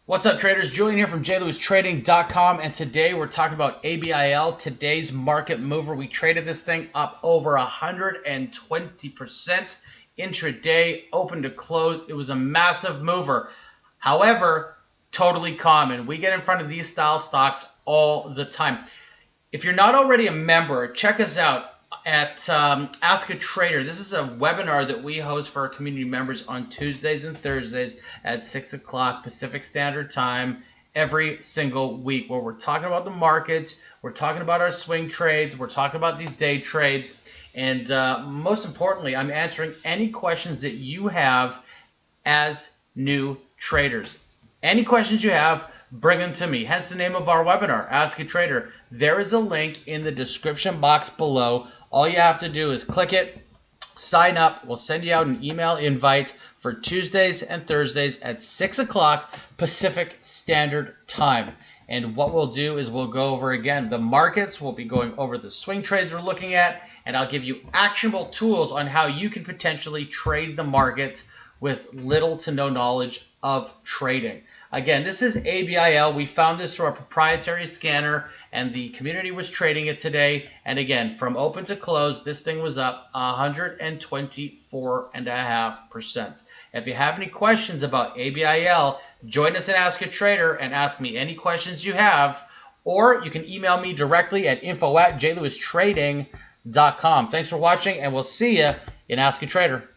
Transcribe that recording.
What's up, traders? Julian here from jlewistrading.com, and today we're talking about ABIL, today's market mover. We traded this thing up over 120% intraday, open to close. It was a massive mover. However, totally common. We get in front of these style stocks all the time. If you're not already a member, check us out at Ask a Trader. This is a webinar that we host for our community members on Tuesdays and Thursdays at 6 o'clock Pacific Standard Time every single week, where we're talking about the markets, we're talking about our swing trades, we're talking about these day trades, and most importantly, I'm answering any questions that you have as new traders. Any questions you have, bring them to me. Hence the name of our webinar, Ask a Trader. There is a link in the description box below. All you have to do is click it, sign up. We'll send you out an email invite for Tuesdays and Thursdays at 6 o'clock Pacific Standard Time. And what we'll do is we'll go over again the markets. We'll be going over the swing trades we're looking at, and I'll give you actionable tools on how you can potentially trade the markets with little to no knowledge of trading. Again, this is ABIL. We found this through our proprietary scanner, and the community was trading it today. And again, from open to close, this thing was up 124.5%. If you have any questions about ABIL, join us at Ask a Trader and ask me any questions you have, or you can email me directly at info@jlewistrading.com. Thanks for watching, and we'll see you in Ask a Trader.